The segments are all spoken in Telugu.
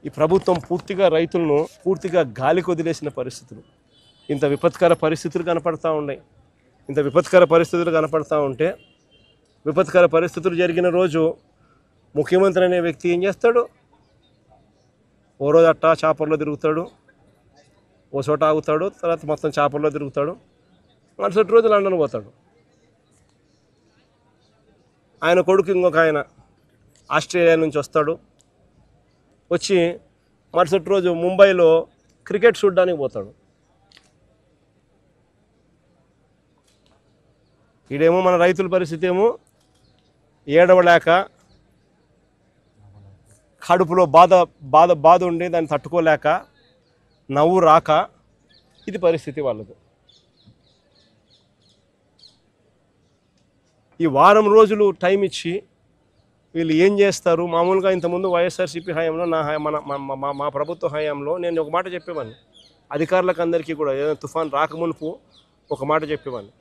ఈ ప్రభుత్వం పూర్తిగా రైతులను పూర్తిగా గాలికి వదిలేసిన పరిస్థితులు. ఇంత విపత్కర పరిస్థితులు కనపడతా ఉన్నాయి. ఇంత విపత్కర పరిస్థితులు కనపడతా ఉంటే, విపత్కర పరిస్థితులు జరిగిన రోజు ముఖ్యమంత్రి అనే వ్యక్తి ఏం చేస్తాడు? ఓ రోజు అట్టా చాపర్లో తిరుగుతాడు, ఓ చోట ఆగుతాడు, తర్వాత మొత్తం చాపర్లో తిరుగుతాడు, మరుసటి రోజు లండన్ పోతాడు. ఆయన కొడుకు ఇంకొక ఆయన ఆస్ట్రేలియా నుంచి వస్తాడు, వచ్చి మరుసటి రోజు ముంబైలో క్రికెట్ చూడడానికి పోతాడు. ఈడేమో మన రైతుల పరిస్థితి ఏమో ఏడవలేక, కడుపులో బాధ ఉండి దాన్ని తట్టుకోలేక, నవ్వు రాక, ఇది పరిస్థితి వాళ్ళది. ఈ వారం రోజులు టైం ఇచ్చి వీళ్ళు ఏం చేస్తారు? మామూలుగా ఇంతకుముందు వైఎస్ఆర్సీపీ హయాంలో మా ప్రభుత్వ హయాంలో నేను ఒక మాట చెప్పేవాడిని అధికారులకు అందరికీ కూడా. ఏదైనా తుఫాన్ రాకమునుపు ఒక మాట చెప్పేవాడిని,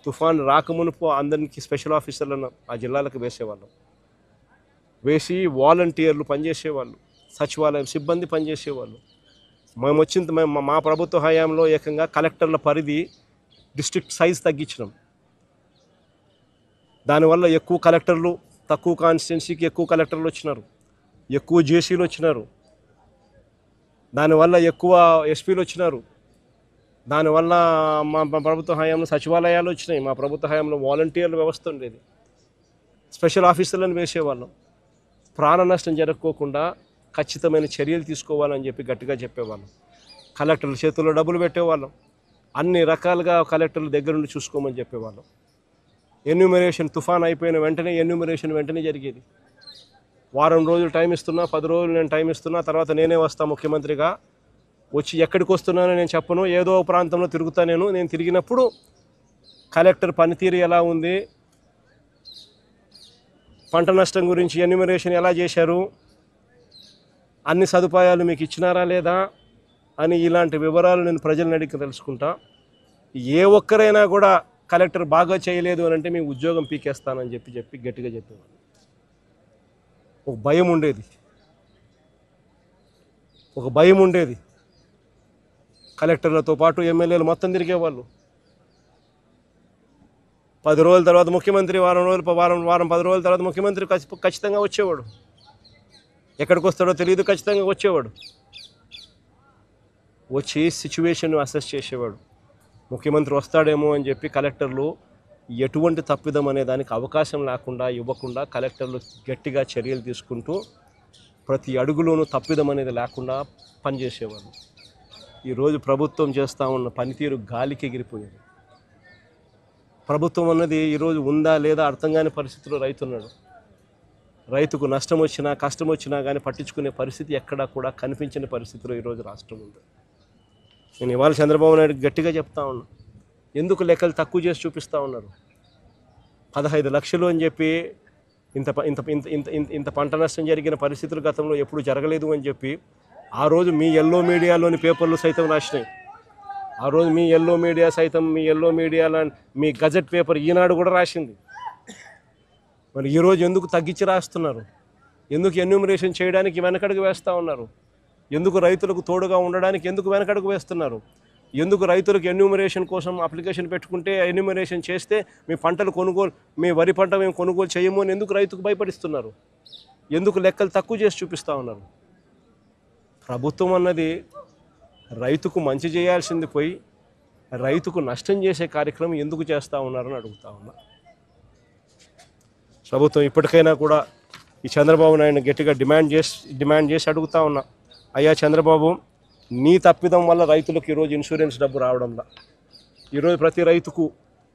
తుఫాన్ రాకమునుపు అందరికీ స్పెషల్ ఆఫీసర్లను ఆ జిల్లాలకు వేసేవాళ్ళం, వేసి వాలంటీర్లు పనిచేసేవాళ్ళు, సచివాలయం సిబ్బంది పనిచేసేవాళ్ళు. మా ప్రభుత్వ హయాంలో ఏకంగా కలెక్టర్ల పరిధి డిస్ట్రిక్ట్ సైజ్ తగ్గించినాం. దానివల్ల ఎక్కువ కలెక్టర్లు, తక్కువ కాన్స్టిట్యున్సీకి ఎక్కువ కలెక్టర్లు వచ్చినారు, ఎక్కువ జేసీలు వచ్చినారు, దానివల్ల ఎక్కువ ఎస్పీలు వచ్చినారు. దానివల్ల మా ప్రభుత్వ హయాంలో సచివాలయాలు వచ్చినాయి. మా ప్రభుత్వ హయాంలో వాలంటీర్ల వ్యవస్థ ఉండేది, స్పెషల్ ఆఫీసర్లను వేసేవాళ్ళం. ప్రాణ నష్టం జరగకోకుండా ఖచ్చితమైన చర్యలు తీసుకోవాలని చెప్పి గట్టిగా చెప్పేవాళ్ళం. కలెక్టర్ల చేతుల్లో డబ్బులు పెట్టేవాళ్ళం, అన్ని రకాలుగా కలెక్టర్ల దగ్గర నుండి చూసుకోమని చెప్పేవాళ్ళం. ఎన్యూమరేషన్ తుఫాన్ అయిపోయిన వెంటనే ఎన్యూమరేషన్ వెంటనే జరిగేది. వారం రోజులు టైం ఇస్తున్నా, 10 రోజులు నేను టైం ఇస్తున్నా, తర్వాత నేనే వస్తా ముఖ్యమంత్రిగా. వచ్చి ఎక్కడికి వస్తున్నానో నేను చెప్పను, ఏదో ప్రాంతంలో తిరుగుతా. నేను తిరిగినప్పుడు కలెక్టర్ పనితీరు ఎలా ఉంది, పంట నష్టం గురించి ఎన్యూమరేషన్ ఎలా చేశారు, అన్ని సదుపాయాలు మీకు ఇచ్చినారా లేదా అని ఇలాంటి వివరాలు నేను ప్రజలను అడిగి తెలుసుకుంటా. ఏ ఒక్కరైనా కూడా కలెక్టర్ బాగా చేయలేదు అని అంటే మీ ఉద్యోగం పీకేస్తానని చెప్పి గట్టిగా చెప్పేవాళ్ళు. ఒక భయం ఉండేది. కలెక్టర్లతో పాటు ఎమ్మెల్యేలు మొత్తం తిరిగేవాళ్ళు. 10 రోజుల తర్వాత ముఖ్యమంత్రి, వారం 10 రోజుల తర్వాత ముఖ్యమంత్రి ఖచ్చితంగా వచ్చేవాడు. ఎక్కడికి వస్తాడో తెలియదు, ఖచ్చితంగా వచ్చేవాడు. వచ్చి సిచ్యువేషన్ అసెస్ చేసేవాడు. ముఖ్యమంత్రి వస్తాడేమో అని చెప్పి కలెక్టర్లు ఎటువంటి తప్పిదం అనే దానికి అవకాశం లేకుండా ఇవ్వకుండా కలెక్టర్లు గట్టిగా చర్యలు తీసుకుంటూ ప్రతి అడుగులోనూ తప్పిదం అనేది లేకుండా పనిచేసేవాళ్ళు. ఈరోజు ప్రభుత్వం చేస్తూ ఉన్న పనితీరు గాలికి ఎగిరిపోయేది. ప్రభుత్వం అన్నది ఈరోజు ఉందా లేదా అర్థం కాని పరిస్థితిలో రైతున్నాడు. రైతుకు నష్టం వచ్చినా కష్టం వచ్చినా కానీ పట్టించుకునే పరిస్థితి ఎక్కడా కూడా కనిపించని పరిస్థితిలో ఈరోజు రాష్ట్రం ఉంది. నేను ఇవాళ చంద్రబాబు నాయుడు గట్టిగా చెప్తా ఉన్నా, ఎందుకు లెక్కలు తక్కువ చేసి చూపిస్తూ ఉన్నారు? 15 లక్షలు అని చెప్పి ఇంత పంట నష్టం జరిగిన పరిస్థితులు గతంలో ఎప్పుడు జరగలేదు అని చెప్పి ఆ రోజు మీ ఎల్లో మీడియాలోని పేపర్లు సైతం రాసినాయి. ఆ రోజు మీ ఎల్లో మీడియా సైతం, మీ ఎల్లో మీడియాలో మీ గజెట్ పేపర్ ఈనాడు కూడా రాసింది. మరి ఈరోజు ఎందుకు తగ్గించి రాస్తున్నారు? ఎందుకు ఎన్యూమరేషన్ చేయడానికి వెనకడుగు వేస్తూ ఉన్నారు? ఎందుకు రైతులకు తోడుగా ఉండడానికి ఎందుకు వెనకడుగు వేస్తున్నారు? ఎందుకు రైతులకు ఎన్యూమరేషన్ కోసం అప్లికేషన్ పెట్టుకుంటే ఎన్యూమరేషన్ చేస్తే మీ పంటలు కొనుగోలు, మీ వరి పంట మేము కొనుగోలు చేయము అని ఎందుకు రైతుకు భయపడిస్తున్నారు? ఎందుకు లెక్కలు తక్కువ చేసి చూపిస్తూ ఉన్నారు? ప్రభుత్వం అన్నది రైతుకు మంచి చేయాల్సింది పోయి రైతుకు నష్టం చేసే కార్యక్రమం ఎందుకు చేస్తూ ఉన్నారని అడుగుతా ఉన్నా. ప్రభుత్వం ఇప్పటికైనా కూడా ఈ చంద్రబాబు నాయుడు గట్టిగా డిమాండ్ చేసి అడుగుతా ఉన్నా, అయ్యా చంద్రబాబు, నీ తప్పిదం వల్ల రైతులకు ఈరోజు ఇన్సూరెన్స్ డబ్బు రావడంలా. ఈరోజు ప్రతి రైతుకు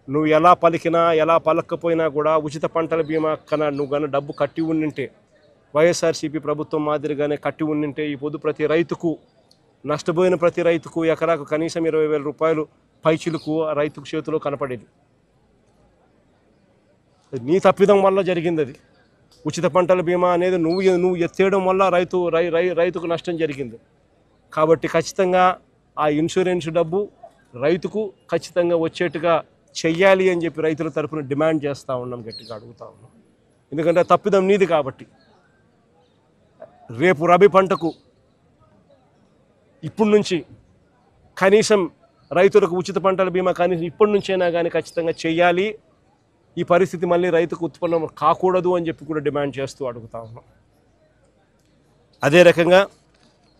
నువ్వు ఎలా పలికినా ఎలా పలకపోయినా కూడా ఉచిత పంటల బీమా కన్నా నువ్వు కానీ డబ్బు కట్టి ఉండింటే, వైఎస్ఆర్సీపీ ప్రభుత్వం మాదిరిగానే కట్టి ఉండింటే ఈ పొద్దు ప్రతి రైతుకు, నష్టపోయిన ప్రతి రైతుకు ఎకరాకు కనీసం 20,000 రూపాయలు పైచిలకు ఆ రైతుకు చేతిలో కనపడేది. నీ తప్పిదం వల్ల జరిగింది అది. ఉచిత పంటల బీమా అనేది నువ్వు ఎత్తేయడం వల్ల రైతుకు నష్టం జరిగింది. కాబట్టి ఖచ్చితంగా ఆ ఇన్సూరెన్స్ డబ్బు రైతుకు ఖచ్చితంగా వచ్చేట్టుగా చెయ్యాలి అని చెప్పి రైతుల తరఫున డిమాండ్ చేస్తూ ఉన్నాం, గట్టిగా అడుగుతూ ఉన్నాం. ఎందుకంటే తప్పిదం నీది కాబట్టి. రేపు రబీ పంటకు ఇప్పటి నుంచి కనీసం రైతులకు ఉచిత పంటల బీమా కనీసం ఇప్పటి నుంచైనా కానీ ఖచ్చితంగా చేయాలి. ఈ పరిస్థితి మళ్ళీ రైతుకు ఉత్పన్నం కాకూడదు అని చెప్పి కూడా డిమాండ్ చేస్తూ అడుగుతా ఉన్నాం. అదే రకంగా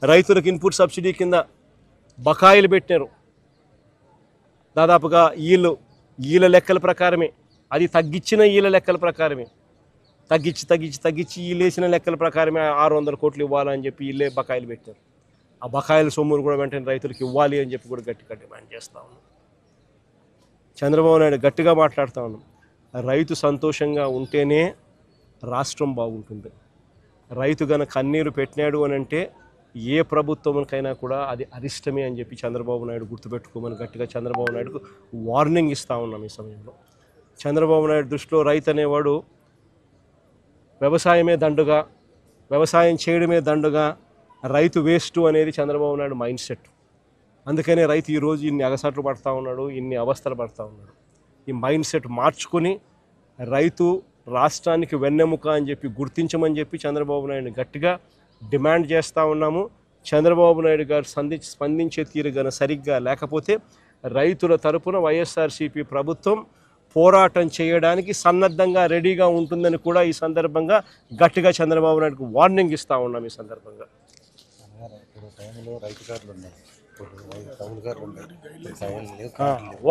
రైతులకు ఇన్పుట్ సబ్సిడీ కింద బకాయిలు పెట్టారు. దాదాపుగా ఈల లెక్కల ప్రకారమే, అది తగ్గించిన ఈల లెక్కల ప్రకారమే, తగ్గించి ఈలేసిన లెక్కల ప్రకారమే 600 కోట్లు ఇవ్వాలని చెప్పి వీళ్ళే బకాయిలు పెట్టారు. ఆ బకాయిల సొమ్మును కూడా వెంటనే రైతులకు ఇవ్వాలి అని చెప్పి కూడా గట్టిగా డిమాండ్ చేస్తూ ఉన్నాం. చంద్రబాబు నాయుడు గట్టిగా మాట్లాడుతూ ఉన్నాం, రైతు సంతోషంగా ఉంటేనే రాష్ట్రం బాగుంటుంది. రైతు గన కన్నీరు పెట్టినాడు అని అంటే ఏ ప్రభుత్వంకైనా కూడా అది అరిష్టమే అని చెప్పి చంద్రబాబు నాయుడు గుర్తుపెట్టుకోమని గట్టిగా చంద్రబాబు నాయుడుకు వార్నింగ్ ఇస్తూ ఉన్నాం. ఈ సమయంలో చంద్రబాబు నాయుడు దృష్టిలో రైతు అనేవాడు వ్యవసాయమే దండుగా, వ్యవసాయం చేయడమే దండుగా, రైతు వేస్ట్ అనేది చంద్రబాబు నాయుడు మైండ్ సెట్. అందుకనే రైతు ఈరోజు ఇన్ని అగసాట్లు పడుతూ ఉన్నాడు, ఇన్ని అవస్థలు పడుతూ ఉన్నాడు. ఈ మైండ్ సెట్ మార్చుకొని రైతు రాష్ట్రానికి వెన్నెముక అని చెప్పి గుర్తించమని చెప్పి చంద్రబాబు నాయుడు గట్టిగా డిమాండ్ చేస్తూ ఉన్నాము. చంద్రబాబు నాయుడు గారు స్పందించే తీరు గన సరిగ్గా లేకపోతే రైతుల తరపున వైఎస్ఆర్సీపీ ప్రభుత్వం పోరాటం చేయడానికి సన్నద్ధంగా రెడీగా ఉంటుందని కూడా ఈ సందర్భంగా గట్టిగా చంద్రబాబు నాయుడుకు వార్నింగ్ ఇస్తూ ఉన్నాం. ఈ సందర్భంగా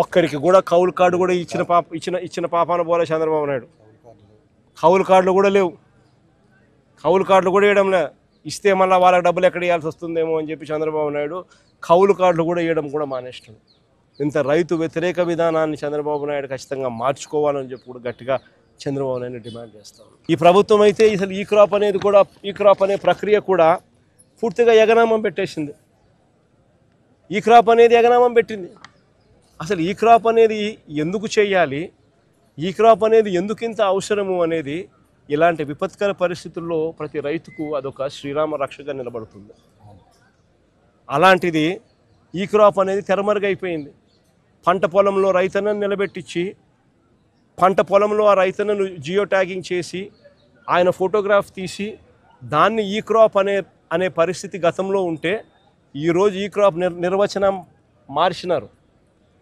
ఒక్కరికి కూడా కౌలు కార్డు కూడా ఇచ్చిన పాపాన పోలే చంద్రబాబు నాయుడు. కౌలు కార్డులు కూడా లేవు, కౌలు కార్డులు కూడా ఇవ్వడం లే. ఇస్తే మళ్ళీ వాళ్ళకి డబ్బులు ఎక్కడ ఇవ్వాల్సి వస్తుందేమో అని చెప్పి చంద్రబాబు నాయుడు కౌలు కార్డులు కూడా ఇవ్వడం కూడా మానేస్తాడు. ఇంత రైతు వ్యతిరేక విధానాన్ని చంద్రబాబు నాయుడు ఖచ్చితంగా మార్చుకోవాలని చెప్పి కూడా గట్టిగా చంద్రబాబు నాయుడు డిమాండ్ చేస్తాం. ఈ ప్రభుత్వం అయితే అసలు ఈ క్రాప్ అనే ప్రక్రియ కూడా పూర్తిగా ఎగనామం పెట్టేసింది. ఈ క్రాప్ అనేది ఎగనామం పెట్టింది. అసలు ఈ క్రాప్ అనేది ఎందుకు చేయాలి, ఈ క్రాప్ అనేది ఎందుకు ఇంత అవసరము అనేది ఇలాంటి విపత్కర పరిస్థితుల్లో ప్రతి రైతుకు అదొక శ్రీరామ రక్షగా నిలబడుతుంది. అలాంటిది ఈ క్రాప్ అనేది తెరమరుగైపోయింది. పంట పొలంలో రైతన్నను నిలబెట్టించి పంట పొలంలో ఆ రైతన్నను జియో ట్యాగింగ్ చేసి ఆయన ఫోటోగ్రాఫ్ తీసి దాన్ని ఈ క్రాప్ అనే పరిస్థితి గతంలో ఉంటే ఈరోజు ఈ క్రాప్ నిర్వచనం మార్చినారు.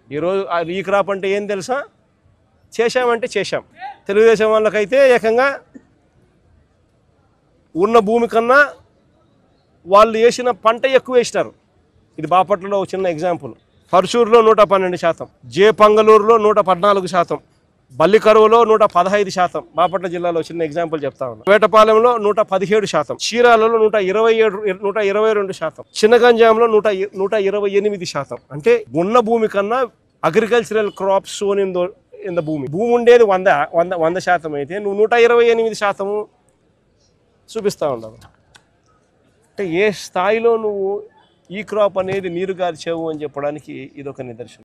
ఈరోజు ఈ క్రాప్ అంటే ఏం తెలుసా? చేశామంటే చేశాం. తెలుగుదేశం వాళ్ళకైతే ఏకంగా ఉన్న భూమి కన్నా వాళ్ళు వేసిన పంట ఎక్కువ వేసినారు. ఇది బాపట్లలో ఒక చిన్న ఎగ్జాంపుల్. పర్చూరులో 112%, జే పంగళూరులో 114%, బల్లికరువులో 115%. బాపట్ల జిల్లాలో చిన్న ఎగ్జాంపుల్ చెప్తా ఉన్నాం. వేటపాలెంలో 117%, చీరాలలో 122%, చిన్నగంజాంలో 128%. అంటే ఉన్న భూమి కన్నా agricultural crops sown in the భూమి ఉండేది 100% అయితే నువ్వు 128% చూపిస్తూ ఉన్నావు. అంటే ఏ స్థాయిలో నువ్వు ఈ క్రాప్ అనేది నీరు గార్చావు అని చెప్పడానికి ఇదొక నిదర్శనం.